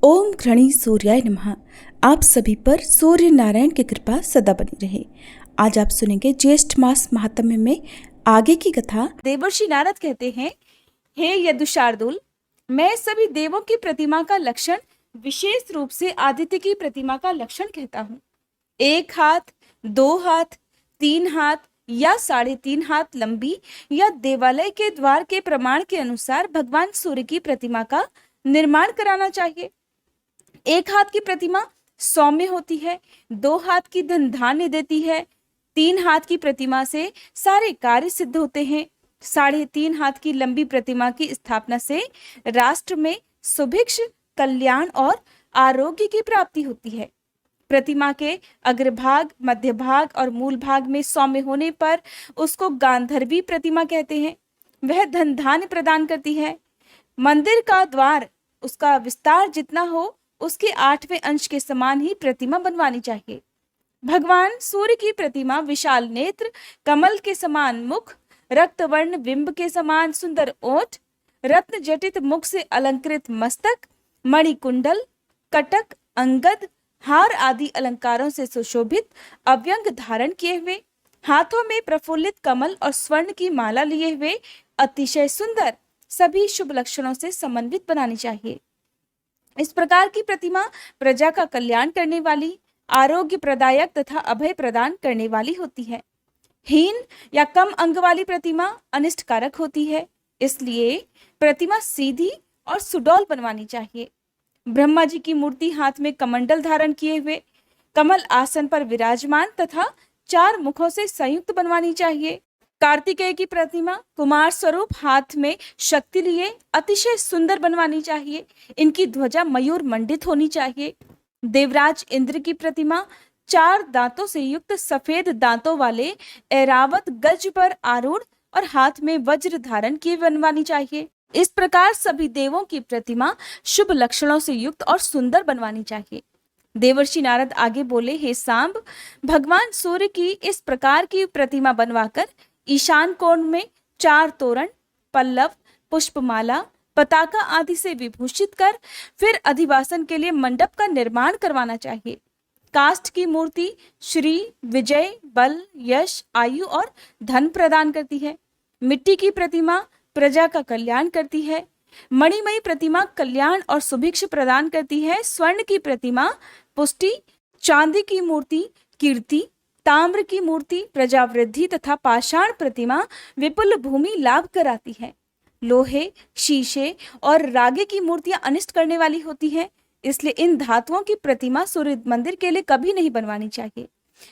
ओम घृणी सूर्याय नमः। आप सभी पर सूर्य नारायण की कृपा सदा बनी रहे। आज आप सुनेंगे ज्येष्ठ मास महात्म्य में आगे की कथा। देवर्षि नारद कहते हैं, हे यदुशार्दूल, मैं सभी देवों की प्रतिमा का लक्षण विशेष रूप से आदित्य की प्रतिमा का लक्षण कहता हूँ। 1 हाथ, 2 हाथ, 3 हाथ या 3.5 हाथ लंबी या देवालय के द्वार के प्रमाण के अनुसार भगवान सूर्य की प्रतिमा का निर्माण कराना चाहिए। 1 हाथ की प्रतिमा सौम्य होती है, 2 हाथ की धन धान्य देती है, 3 हाथ की प्रतिमा से सारे कार्य सिद्ध होते हैं। 3.5 हाथ की लंबी प्रतिमा की स्थापना से राष्ट्र में सुभिक्ष, कल्याण और आरोग्य की प्राप्ति होती है। प्रतिमा के अग्रभाग, मध्य भाग और मूल भाग में सौम्य होने पर उसको गांधर्वी प्रतिमा कहते हैं। वह धन धान्य प्रदान करती है। मंदिर का द्वार उसका विस्तार जितना हो उसके 8वें अंश के समान ही प्रतिमा बनवानी चाहिए। भगवान सूर्य की प्रतिमा विशाल नेत्र, कमल के समान मुख, रक्तवर्ण बिंब के समान सुंदर ओठ, रत्न जटित मुख से अलंकृत मस्तक, मणिकुंडल, कटक, अंगद, हार आदि अलंकारों से सुशोभित, अव्यंग धारण किए हुए, हाथों में प्रफुल्लित कमल और स्वर्ण की माला लिए हुए, अतिशय सुंदर, सभी शुभ लक्षणों से समन्वित बनानी चाहिए। इस प्रकार की प्रतिमा प्रजा का कल्याण करने वाली, आरोग्य प्रदायक तथा अभय प्रदान करने वाली होती है। हीन या कम अंग वाली प्रतिमा अनिष्टकारक होती है, इसलिए प्रतिमा सीधी और सुडौल बनवानी चाहिए। ब्रह्मा जी की मूर्ति हाथ में कमंडल धारण किए हुए, कमल आसन पर विराजमान तथा 4 मुखों से संयुक्त बनवानी चाहिए। कार्तिकेय की प्रतिमा कुमार स्वरूप हाथ में शक्ति लिए अतिशय सुंदर बनवानी चाहिए। इनकी ध्वजा मयूर मंडित होनी चाहिए। देवराज इंद्र की प्रतिमा 4 दांतों से युक्त सफेद दांतों वाले ऐरावत गज पर आरूढ़ और हाथ में वज्र धारण किए बनवानी चाहिए। इस प्रकार सभी देवों की प्रतिमा शुभ लक्षणों से युक्त और सुंदर बनवानी चाहिए। देवर्षि नारद आगे बोले, हे सांब, भगवान सूर्य की इस प्रकार की प्रतिमा बनवाकर ईशान कोण में 4 तोरण, पल्लव, पुष्पमाला, पताका आदि से विभूषित कर फिर अधिवासन के लिए मंडप का निर्माण करवाना चाहिए। काष्ठ की मूर्ति श्री, विजय, बल, यश, आयु और धन प्रदान करती है। मिट्टी की प्रतिमा प्रजा का कल्याण करती है। मणिमयी प्रतिमा कल्याण और सुभिक्ष प्रदान करती है। स्वर्ण की प्रतिमा पुष्टि, चांदी की मूर्ति कीर्ति, ताम्र की मूर्ति प्रजावृद्धि तथा पाषाण प्रतिमा विपुल भूमि लाभ कराती है। लोहे, शीशे और रागे की मूर्तियां अनिष्ट करने वाली होती हैं, इसलिए इन धातुओं की प्रतिमा सूर्य मंदिर के लिए कभी नहीं बनवानी चाहिए।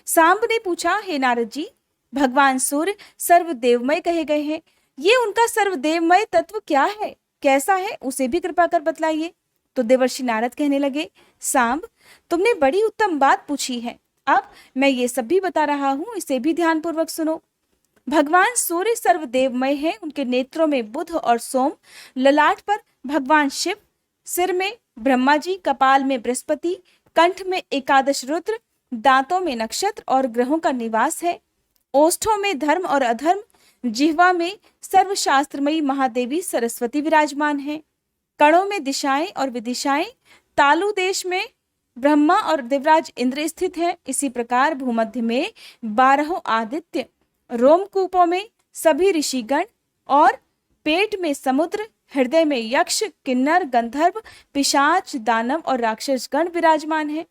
सांब ने पूछा, हे नारद जी, भगवान सूर्य सर्वदेवमय कहे गए हैं, ये उनका सर्वदेवमय तत्व क्या है, कैसा है, उसे भी कृपा कर बतलाइए। तो देवर्षि नारद कहने लगे, सांब, तुमने बड़ी उत्तम बात पूछी है। अब मैं ये सब भी बता रहा हूँ, इसे भी ध्यान पूर्वक सुनो। भगवान सूर्य सर्वदेवमय है। उनके नेत्रों में बुध और सोम, ललाट पर भगवान शिव, सिर में ब्रह्मा जी, कपाल में बृहस्पति, कंठ में 11 रुद्र, दांतों में नक्षत्र और ग्रहों का निवास है। ओष्ठों में धर्म और अधर्म, जिह्वा में सर्वशास्त्रमयी महादेवी सरस्वती विराजमान है। कणों में दिशाएं और विदिशाएं, तालु देश में ब्रह्मा और देवराज इंद्र स्थित है। इसी प्रकार भूमध्य में 12 आदित्य, रोमकूपों में सभी ऋषिगण और पेट में समुद्र, हृदय में यक्ष, किन्नर, गंधर्व, पिशाच, दानव और राक्षस गण विराजमान है।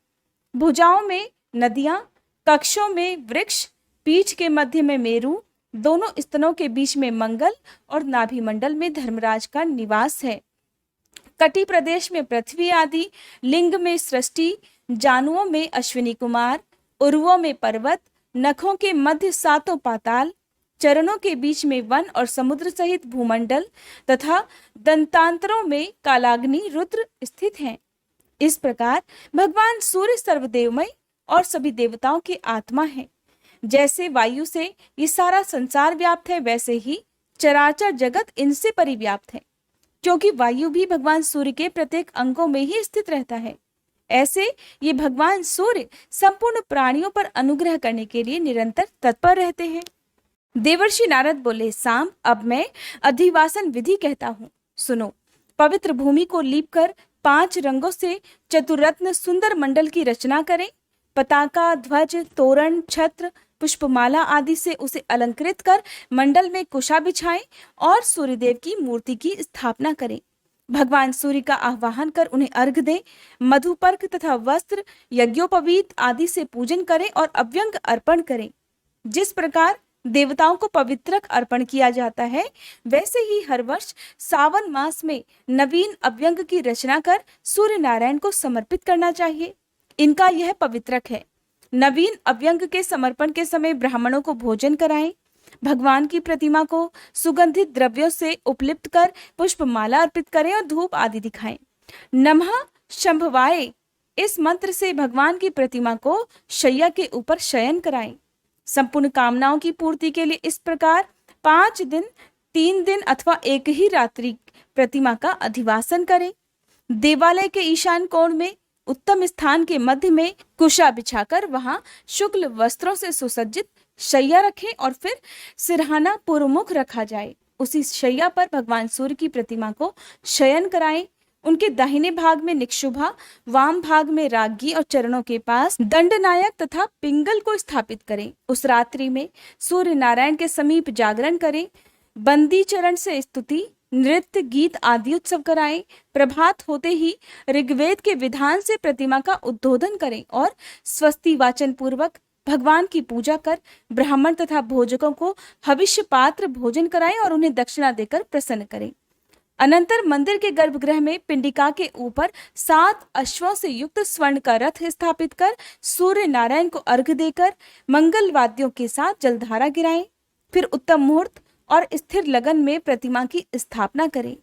भुजाओं में नदियां, कक्षों में वृक्ष, पीठ के मध्य में मेरु, दोनों स्तनों के बीच में मंगल और नाभि मंडल में धर्मराज का निवास है। कटी प्रदेश में पृथ्वी आदि, लिंग में सृष्टि, जानुओं में अश्विनी कुमार, उर्वों में पर्वत, नखों के मध्य 7 पाताल, चरणों के बीच में वन और समुद्र सहित भूमंडल तथा दंतांतरों में कालाग्नि रुद्र स्थित हैं। इस प्रकार भगवान सूर्य सर्वदेवमय और सभी देवताओं की आत्मा है। जैसे वायु से ये सारा संसार व्याप्त है, वैसे ही चराचर जगत इनसे परिव्याप्त है, क्योंकि वायु भी भगवान सूर्य के प्रत्येक अंगों में ही स्थित रहता है। ऐसे ये भगवान सूर्य संपूर्ण प्राणियों पर अनुग्रह करने के लिए निरंतर तत्पर रहते हैं। देवर्षि नारद बोले, सांब, अब मैं अधिवासन विधि कहता हूँ, सुनो। पवित्र भूमि को लीप कर 5 रंगों से चतुरत्न सुंदर मंडल की रचना करें। पताका, ध्वज, तोरण, छत्र, पुष्पमाला आदि से उसे अलंकृत कर मंडल में कुशा बिछाएं और सूर्यदेव की मूर्ति की स्थापना करें। भगवान सूर्य का आह्वान कर उन्हें अर्घ दें। मधुपर्क तथा वस्त्र, यज्ञोपवीत आदि से पूजन करें और अव्यंग अर्पण करें। जिस प्रकार देवताओं को पवित्रक अर्पण किया जाता है, वैसे ही हर वर्ष सावन मास में नवीन अव्यंग की रचना कर सूर्य नारायण को समर्पित करना चाहिए। इनका यह पवित्रक है। नवीन अव्यंग के समर्पण के समय ब्राह्मणों को भोजन कराएं। भगवान की प्रतिमा को सुगंधित द्रव्यों से उपलिप्त कर पुष्पमाला अर्पित करें और धूप आदि दिखाएं। नमः शंभवाय इस मंत्र से भगवान की प्रतिमा को शैया के ऊपर शयन कराएं। संपूर्ण कामनाओं की पूर्ति के लिए इस प्रकार 5 दिन, 3 दिन अथवा एक ही रात्रि प्रतिमा का अधिवासन करें। देवालय के ईशान कोण में उत्तम स्थान के मध्य में कुशा बिछाकर वहां शुक्ल वस्त्रों से सुसज्जित शैया रखें और फिर सिरहाना पूर्वमुख रखा जाए। उसी शैया पर भगवान सूर्य की प्रतिमा को शयन कराएं। उनके दाहिने भाग में निक्षुभा, वाम भाग में राज्ञी और चरणों के पास दंडनायक तथा पिंगल को स्थापित करें। उस रात्रि में सूर्य नारायण के समीप जागरण करें। बंदी चरण से स्तुति, नृत्य, गीत आदि उत्सव कराएं। प्रभात होते ही ऋग्वेद के विधान से प्रतिमा का उद्बोधन करें और स्वस्ति वाचन पूर्वक भगवान की पूजा कर ब्राह्मण तथा भोजकों को हविष्य पात्र भोजन कराएं और उन्हें दक्षिणा देकर प्रसन्न करें। अनंतर मंदिर के गर्भगृह में पिंडिका के ऊपर 7 अश्वों से युक्त स्वर्ण का रथ स्थापित कर सूर्य नारायण को अर्घ देकर मंगल वाद्यों के साथ जलधारा गिराएं। फिर उत्तम मुहूर्त और स्थिर लगन में प्रतिमा की स्थापना करें।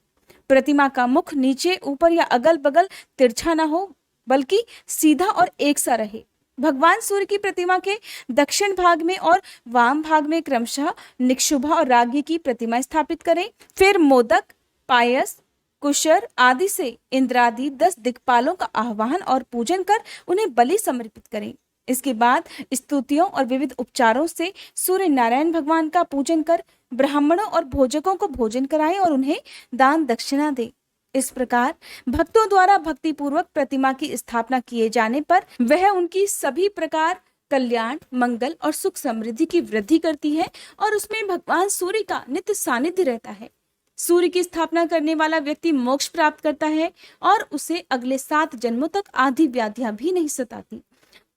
प्रतिमा का मुख नीचे, ऊपर या अगल बगल तिरछा न हो, बल्कि सीधा और एक सा रहे। भगवान सूर्य की प्रतिमा के दक्षिण भाग में और वाम भाग में क्रमशः निक्षुभा और राज्ञी की प्रतिमा स्थापित करें। फिर मोदक, पायस, कुशर आदि से इंद्रादि 10 दिक्पालों का आह्वान और पूजन कर उन्हें बलि समर्पित करें। इसके बाद स्तुतियों और विविध उपचारों से सूर्य नारायण भगवान का पूजन कर ब्राह्मणों और भोजकों को भोजन कराएं और उन्हें दान दक्षिणा दें। इस प्रकार भक्तों द्वारा भक्ति पूर्वक प्रतिमा की स्थापना किए जाने पर वह उनकी सभी प्रकार कल्याण, मंगल और सुख समृद्धि की वृद्धि करती है और उसमें भगवान सूर्य का नित्य सानिध्य रहता है। सूर्य की स्थापना करने वाला व्यक्ति मोक्ष प्राप्त करता है और उसे अगले 7 जन्मों तक आदि व्याधियां भी नहीं सताती।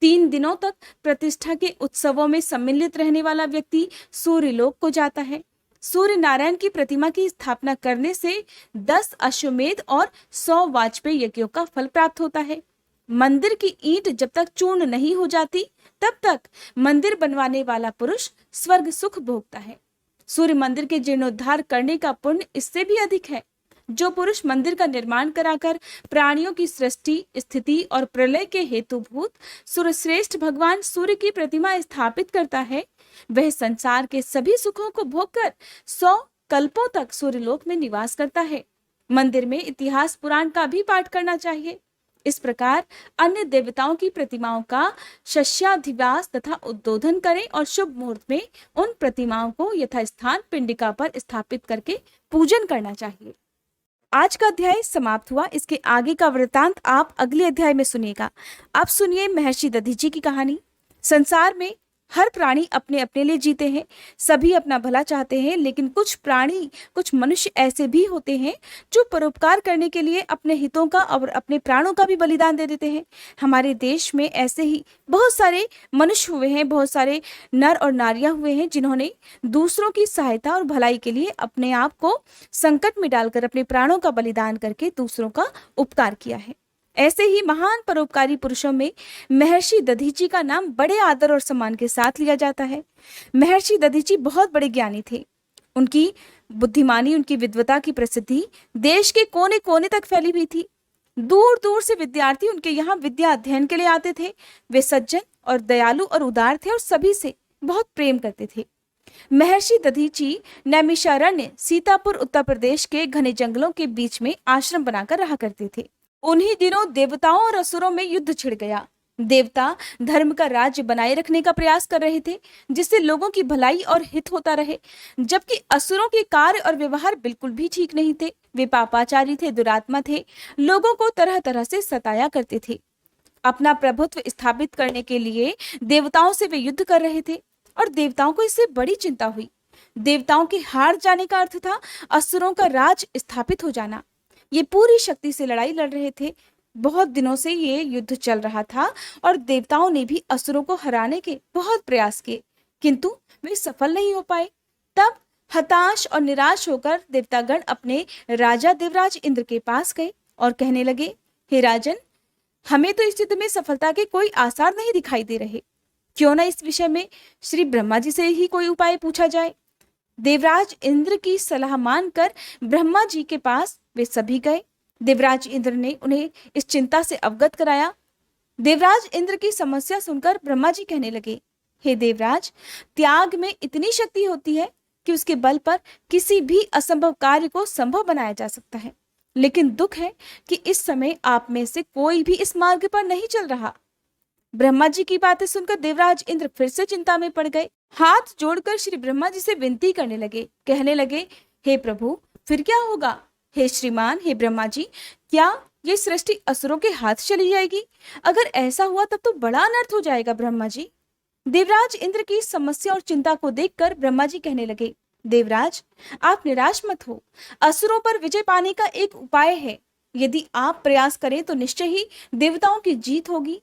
3 दिनों तक प्रतिष्ठा के उत्सवों में सम्मिलित रहने वाला व्यक्ति सूर्य लोक को जाता है। सूर्य नारायण की प्रतिमा की स्थापना करने से 10 अश्वमेध और 100 वाजपेयी यज्ञों का फल प्राप्त होता है। मंदिर की ईंट जब तक चूर्ण नहीं हो जाती, तब तक मंदिर बनवाने वाला पुरुष स्वर्ग सुख भोगता है। सूर्य मंदिर के जीर्णोद्धार करने का पुण्य इससे भी अधिक है। जो पुरुष मंदिर का निर्माण कराकर प्राणियों की सृष्टि, स्थिति और प्रलय के हेतुभूत सूर्यश्रेष्ठ भगवान सूर्य की प्रतिमा स्थापित करता है, वह संसार के सभी सुखों को भोगकर 100 कल्पों तक सूर्यलोक में निवास करता है। मंदिर में इतिहास पुराण का भी पाठ करना चाहिए। इस प्रकार अन्य देवताओं की प्रतिमाओं का शस्याधिवास तथा उद्बोधन करें और शुभ मुहूर्त में उन प्रतिमाओं को यथास्थान पिंडिका पर स्थापित करके पूजन करना चाहिए। आज का अध्याय समाप्त हुआ। इसके आगे का वृतांत आप अगले अध्याय में सुनिएगा। आप सुनिए महर्षि दधीची की कहानी। संसार में हर प्राणी अपने अपने लिए जीते हैं, सभी अपना भला चाहते हैं, लेकिन कुछ मनुष्य ऐसे भी होते हैं जो परोपकार करने के लिए अपने हितों का और अपने प्राणों का भी बलिदान दे देते हैं। हमारे देश में ऐसे ही बहुत सारे मनुष्य हुए हैं, बहुत सारे नर और नारियां हुए हैं जिन्होंने दूसरों की सहायता और भलाई के लिए अपने आप को संकट में डालकर अपने प्राणों का बलिदान करके दूसरों का उपकार किया है। ऐसे ही महान परोपकारी पुरुषों में महर्षि दधीची का नाम बड़े आदर और सम्मान के साथ लिया जाता है। महर्षि दधीची बहुत बड़े ज्ञानी थे। उनकी बुद्धिमानी, उनकी विद्वता की प्रसिद्धि देश के कोने कोने तक फैली हुई थी। दूर दूर से विद्यार्थी उनके यहाँ विद्या अध्ययन के लिए आते थे। वे सज्जन और दयालु और उदार थे और सभी से बहुत प्रेम करते थे। महर्षि दधीची नैमिषारण्य, सीतापुर, उत्तर प्रदेश के घने जंगलों के बीच में आश्रम बनाकर रहा करते थे। उन्हीं दिनों देवताओं और असुरों में युद्ध छिड़ गया। देवता धर्म का राज्य बनाए रखने का प्रयास कर रहे थे, जिससे लोगों की भलाई और हित होता रहे, जबकि असुरों के कार्य और व्यवहार बिल्कुल भी ठीक नहीं थे। वे पापाचारी थे, दुरात्मा थे, लोगों को तरह तरह से सताया करते थे। अपना प्रभुत्व स्थापित करने के लिए देवताओं से वे युद्ध कर रहे थे और देवताओं को इससे बड़ी चिंता हुई। देवताओं के हार जाने का अर्थ था असुरों का राज स्थापित हो जाना। ये पूरी शक्ति से लड़ाई लड़ रहे थे। बहुत दिनों से ये युद्ध चल रहा था और देवताओं ने भी असुरों को हराने के बहुत प्रयास किए, किंतु वे सफल नहीं हो पाए। तब हताश और निराश होकर देवतागण अपने राजा देवराज इंद्र के पास गए और कहने लगे, हे राजन, हमें तो इस युद्ध में सफलता के कोई आसार नहीं दिखाई दे रहे। क्यों ना इस विषय में श्री ब्रह्मा जी से ही कोई उपाय पूछा जाए। देवराज इंद्र की सलाह मानकर ब्रह्मा जी के पास वे सभी गए। देवराज इंद्र ने उन्हें इस चिंता से अवगत कराया। देवराज इंद्र की समस्या सुनकर ब्रह्मा जी कहने लगे, हे देवराज, त्याग में इतनी शक्ति होती है कि उसके बल पर किसी भी असंभव कार्य को संभव बनाया जा सकता है। लेकिन दुख है कि इस समय आप में से कोई भी इस मार्ग पर नहीं चल रहा। ब्रह्मा जी की बातें सुनकर देवराज इंद्र फिर से चिंता में पड़ गए। हाथ जोड़कर श्री ब्रह्मा जी से विनती करने लगे, कहने लगे, हे प्रभु, फिर क्या होगा? हे श्रीमान, हे ब्रह्मा जी, क्या ये सृष्टि असुरों के हाथ चली जाएगी? अगर ऐसा हुआ तब तो बड़ा अनर्थ हो जाएगा ब्रह्मा जी। देवराज इंद्र की समस्या और चिंता को देखकर ब्रह्मा जी कहने लगे, देवराज, आप निराश मत हो। असुरों पर विजय पाने का एक उपाय है। यदि आप प्रयास करें तो निश्चय ही देवताओं की जीत होगी।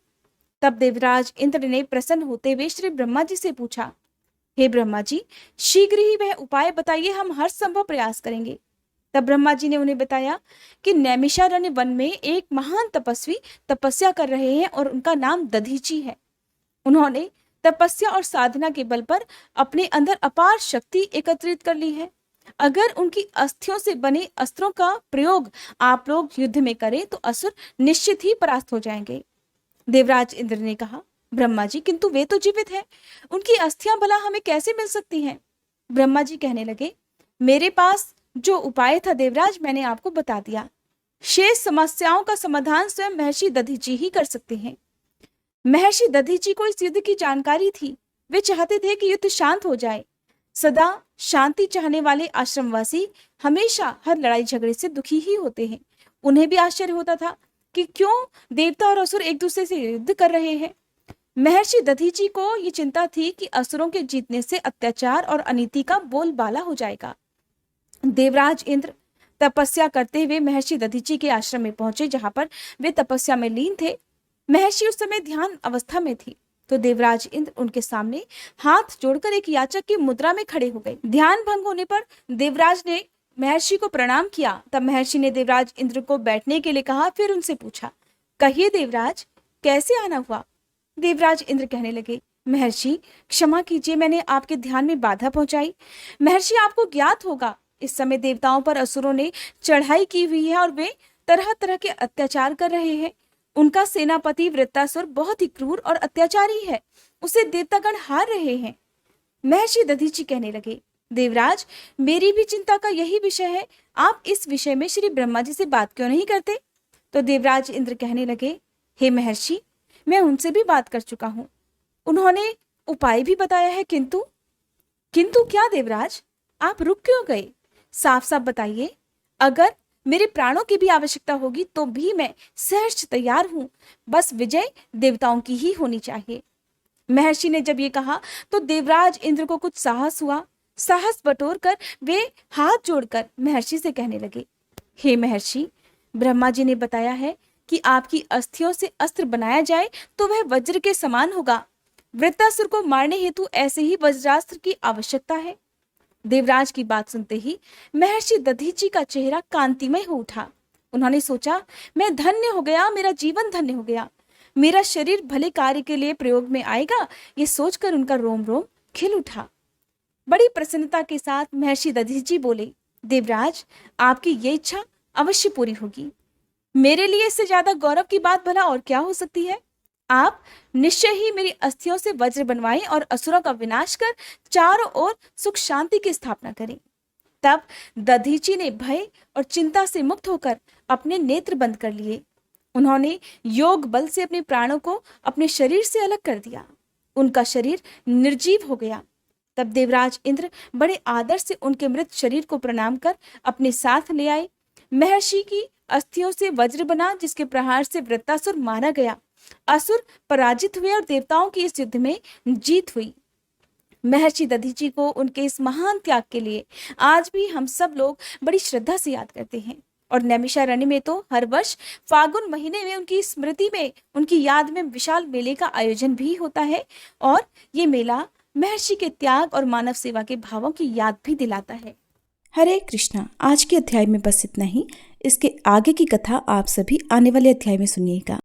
तब देवराज इंद्र ने प्रसन्न होते हुए श्री ब्रह्मा जी से पूछा, हे ब्रह्मा जी, शीघ्र ही वह उपाय बताइए, हम हर संभव प्रयास करेंगे। तब ब्रह्मा जी ने उन्हें बताया कि नैमिषारण्य वन में एक महान तपस्वी तपस्या कर रहे हैं और उनका नाम दधीची है। उन्होंने तपस्या और साधना के बल पर अपने अंदर अपार शक्ति एकत्रित कर ली है। अगर उनकी अस्थियों से बने अस्त्रों का प्रयोग आप लोग युद्ध में करें तो असुर निश्चित ही परास्त हो जाएंगे। देवराज इंद्र ने कहा, ब्रह्मा जी, किंतु वे तो जीवित हैं, उनकी अस्थियां भला हमें कैसे मिल सकती हैं? ब्रह्मा जी कहने लगे, मेरे पास जो उपाय था देवराज, मैंने आपको बता दिया। शेष समस्याओं का समाधान स्वयं महर्षि दधीची ही कर सकते हैं। महर्षि दधीची को इस युद्ध की जानकारी थी। वे चाहते थे कि युद्ध शांत हो जाए। सदा शांति चाहने वाले आश्रमवासी हमेशा हर लड़ाई झगड़े से दुखी ही होते हैं। उन्हें भी आश्चर्य होता था कि क्यों देवता और असुर एक दूसरे से युद्ध कर रहे हैं। महर्षि दधीची को ये चिंता थी कि असुरों के जीतने से अत्याचार और अनीति का बोलबाला हो जाएगा। देवराज इंद्र तपस्या करते हुए महर्षि दधीची के आश्रम में पहुंचे, जहां पर वे तपस्या में लीन थे। महर्षि उस समय ध्यान अवस्था में थी, तो देवराज इंद्र उनके सामने हाथ जोड़कर एक याचक की मुद्रा में खड़े हो गए। ध्यान भंग होने पर देवराज ने महर्षि को प्रणाम किया। तब महर्षि ने देवराज इंद्र को बैठने के लिए कहा, फिर उनसे पूछा, कहिए देवराज, कैसे आना हुआ? देवराज इंद्र कहने लगे, महर्षि, क्षमा कीजिए, मैंने आपके ध्यान में बाधा पहुंचाई। महर्षि, आपको ज्ञात होगा, इस समय देवताओं पर असुरों ने चढ़ाई की हुई है और वे तरह तरह के अत्याचार कर रहे हैं। उनका सेनापति वृत्तासुर बहुत ही क्रूर और अत्याचारी है, उसे देवतागण हार रहे हैं। महर्षि दधीची कहने लगे, देवराज, मेरी भी चिंता का यही विषय है। आप इस विषय में श्री ब्रह्मा जी से बात क्यों नहीं करते? तो देवराज इंद्र कहने लगे, हे महर्षि, मैं उनसे भी बात कर चुका हूं, उन्होंने उपाय भी बताया है, किंतु क्या देवराज, आप रुक क्यों गए? साफ साफ बताइए। अगर मेरे प्राणों की भी आवश्यकता होगी तो भी मैं सहर्ष तैयार हूं, बस विजय देवताओं की ही होनी चाहिए। महर्षि ने जब ये कहा तो देवराज इंद्र को कुछ साहस हुआ। साहस बटोर कर वे हाथ जोड़कर महर्षि से कहने लगे, हे महर्षि, ब्रह्मा जी ने बताया है कि आपकी अस्थियों से अस्त्र बनाया जाए तो वह वज्र के समान होगा। वृत्तासुर को मारने हेतु ऐसे ही वज्रास्त्र की आवश्यकता है। देवराज की बात सुनते ही महर्षि दधीची का चेहरा कांतिमय हो उठा। उन्होंने सोचा, मैं धन्य हो गया, मेरा जीवन धन्य हो गया, मेरा शरीर भले कार्य के लिए प्रयोग में आएगा। ये सोचकर उनका रोम रोम खिल उठा। बड़ी प्रसन्नता के साथ महर्षि दधीची बोले, देवराज, आपकी ये इच्छा अवश्य पूरी होगी। मेरे लिए इससे ज्यादा गौरव की बात भला और क्या हो सकती है? आप निश्चय ही मेरी अस्थियों से वज्र बनवाएं और असुरों का विनाश कर चारों ओर सुख शांति की स्थापना करें। तब दधीची ने भय और चिंता से मुक्त होकर अपने नेत्र बंद कर लिए। उन्होंने योग बल से अपने प्राणों को अपने शरीर से अलग कर दिया। उनका शरीर निर्जीव हो गया। तब देवराज इंद्र बड़े आदर से उनके मृत शरीर को प्रणाम कर अपने साथ ले आए। महर्षि की अस्थियों से वज्र बना, जिसके प्रहार से वृत्तासुर मारा गया। असुर पराजित हुए और देवताओं की इस युद्ध में जीत हुई। महर्षि दधीचि को उनके इस महान त्याग के लिए आज भी हम सब लोग बड़ी श्रद्धा से याद करते हैं। और नैमिषारण्य में तो हर वर्ष फागुन महीने में उनकी स्मृति में, उनकी याद में विशाल मेले का आयोजन भी होता है। और ये मेला महर्षि के त्याग और मानव सेवा के भावों की याद भी दिलाता है। हरे कृष्णा। आज के अध्याय में बस इतना ही। इसके आगे की कथा आप सभी आने वाले अध्याय में सुनिएगा।